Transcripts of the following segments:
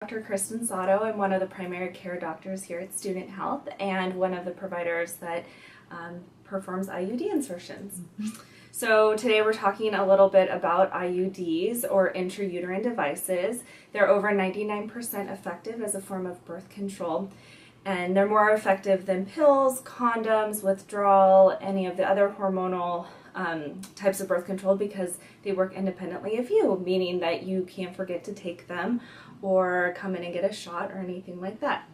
Dr. Kristen Sato. I'm one of the primary care doctors here at Student Health and one of the providers that performs IUD insertions. So today we're talking a little bit about IUDs, or intrauterine devices. They're over 99% effective as a form of birth control, and they're more effective than pills, condoms, withdrawal, any of the other hormonal types of birth control because they work independently of you, meaning that you can't forget to take them or come in and get a shot or anything like that.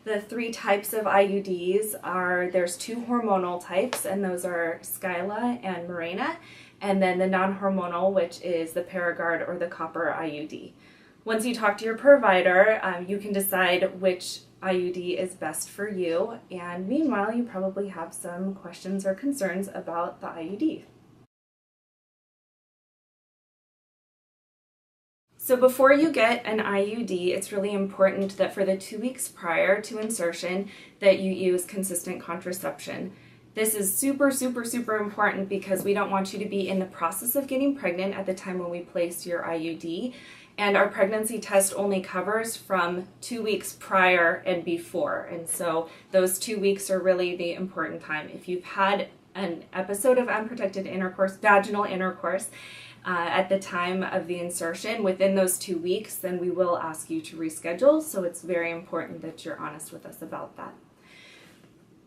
The three types of IUDs are, there's two hormonal types, and those are Skyla and Mirena, and then the non-hormonal, which is the Paragard or the copper IUD. Once you talk to your provider, you can decide which IUD is best for you, and meanwhile you probably have some questions or concerns about the IUD. So before you get an IUD, it's really important that for the 2 weeks prior to insertion that you use consistent contraception. This is super important because we don't want you to be in the process of getting pregnant at the time when we place your IUD, and our pregnancy test only covers from 2 weeks prior and before, and so those 2 weeks are really the important time. If you've had an episode of unprotected intercourse, vaginal intercourse, at the time of the insertion within those 2 weeks, then we will ask you to reschedule, so it's very important that you're honest with us about that.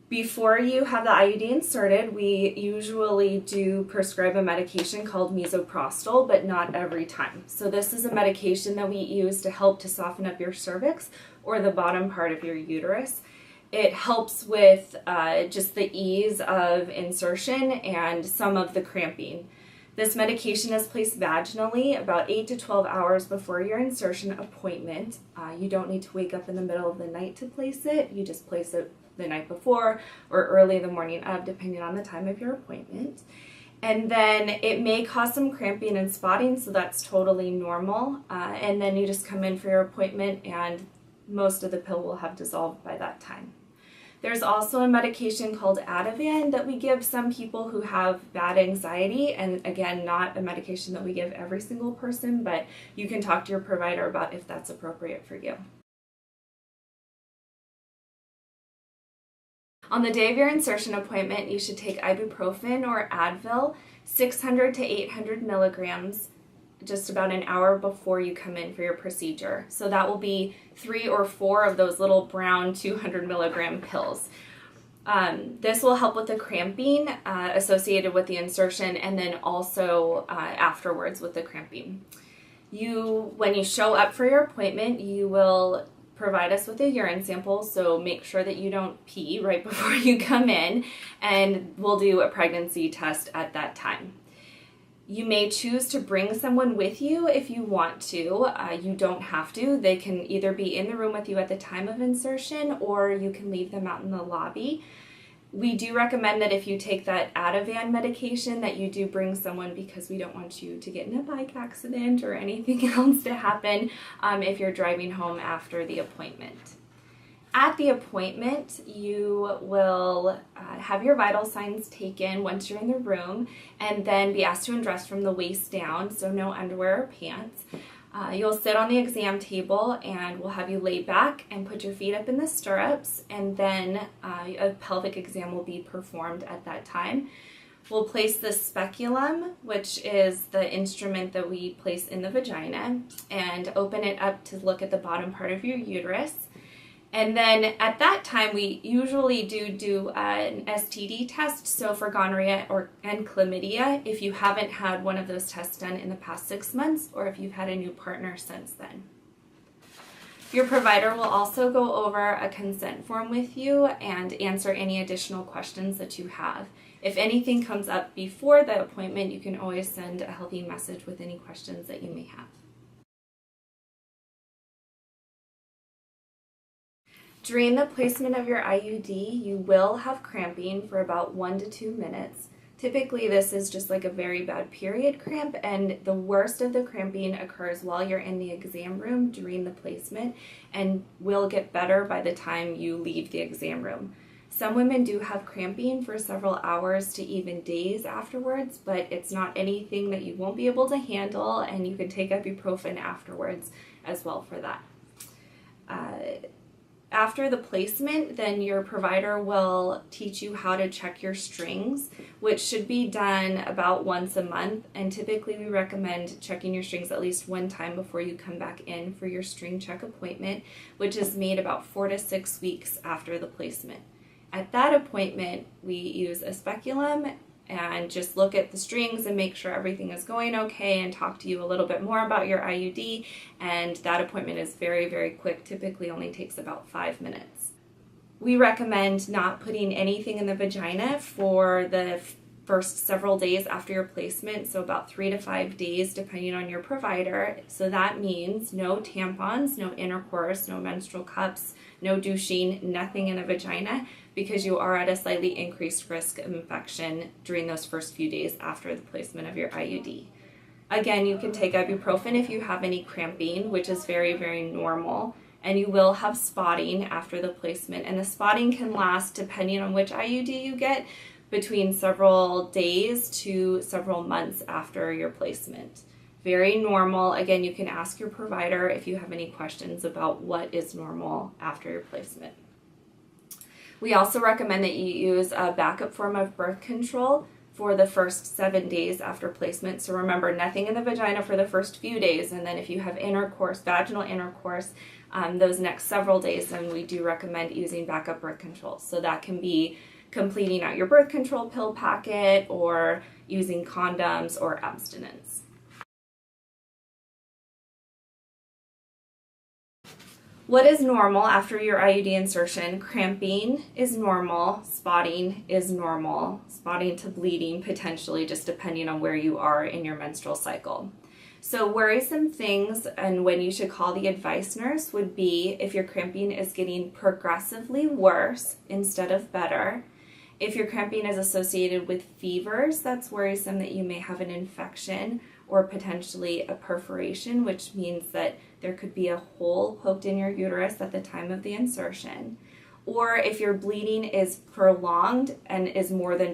Before you have the IUD inserted, we usually do prescribe a medication called misoprostol, but not every time. So this is a medication that we use to help to soften up your cervix or the bottom part of your uterus. It helps with just the ease of insertion and some of the cramping. This medication is placed vaginally about 8 to 12 hours before your insertion appointment. You don't need to wake up in the middle of the night to place it. You just place it the night before or early the morning of, depending on the time of your appointment. And then it may cause some cramping and spotting, so that's totally normal. And then you just come in for your appointment and most of the pill will have dissolved by that time. There's also a medication called Ativan that we give some people who have bad anxiety, and again, not a medication that we give every single person, but you can talk to your provider about if that's appropriate for you. On the day of your insertion appointment, you should take ibuprofen or Advil, 600 to 800 milligrams, just about an hour before you come in for your procedure. So that will be 3 or 4 of those little brown 200 milligram pills. This will help with the cramping associated with the insertion, and then also afterwards with the cramping. When you show up for your appointment, you will provide us with a urine sample, so make sure that you don't pee right before you come in, and we'll do a pregnancy test at that time. You may choose to bring someone with you if you want to. You don't have to. They can either be in the room with you at the time of insertion, or you can leave them out in the lobby. We do recommend that if you take that Ativan medication that you do bring someone, because we don't want you to get in a bike accident or anything else to happen if you're driving home after the appointment. At the appointment, you will have your vital signs taken once you're in the room, and then be asked to undress from the waist down, so no underwear or pants. You'll sit on the exam table, and we'll have you lay back and put your feet up in the stirrups, and then a pelvic exam will be performed at that time. We'll place the speculum, which is the instrument that we place in the vagina, and open it up to look at the bottom part of your uterus. And then at that time, we usually do an STD test, so for gonorrhea and chlamydia, if you haven't had one of those tests done in the past 6 months, or if you've had a new partner since then. Your provider will also go over a consent form with you and answer any additional questions that you have. If anything comes up before the appointment, you can always send a healthy message with any questions that you may have. During the placement of your IUD, you will have cramping for about 1 to 2 minutes. Typically, this is just like a very bad period cramp, and the worst of the cramping occurs while you're in the exam room during the placement, and will get better by the time you leave the exam room. Some women do have cramping for several hours to even days afterwards, but it's not anything that you won't be able to handle, and you can take ibuprofen afterwards as well for that. After the placement, then your provider will teach you how to check your strings, which should be done about once a month. And typically we recommend checking your strings at least one time before you come back in for your string check appointment, which is made about 4 to 6 weeks after the placement. At that appointment, we use a speculum and just look at the strings and make sure everything is going okay and talk to you a little bit more about your IUD. And that appointment is very, very quick, typically only takes about 5 minutes. We recommend not putting anything in the vagina for the first several days after your placement, so about 3 to 5 days depending on your provider. So that means no tampons, no intercourse, no menstrual cups, no douching, nothing in the vagina, because you are at a slightly increased risk of infection during those first few days after the placement of your IUD. Again, you can take ibuprofen if you have any cramping, which is very, very normal, and you will have spotting after the placement, and the spotting can last, depending on which IUD you get, between several days to several months after your placement. Very normal. Again, you can ask your provider if you have any questions about what is normal after your placement. We also recommend that you use a backup form of birth control for the first 7 days after placement. So remember, nothing in the vagina for the first few days, and then if you have intercourse, vaginal intercourse, those next several days, then we do recommend using backup birth control. So that can be completing out your birth control pill packet or using condoms or abstinence. What is normal after your IUD insertion? Cramping is normal, spotting is normal, spotting to bleeding potentially, just depending on where you are in your menstrual cycle. So worrisome things and when you should call the advice nurse would be if your cramping is getting progressively worse instead of better. If your cramping is associated with fevers, that's worrisome that you may have an infection or potentially a perforation, which means that there could be a hole poked in your uterus at the time of the insertion. Or if your bleeding is prolonged and is more than just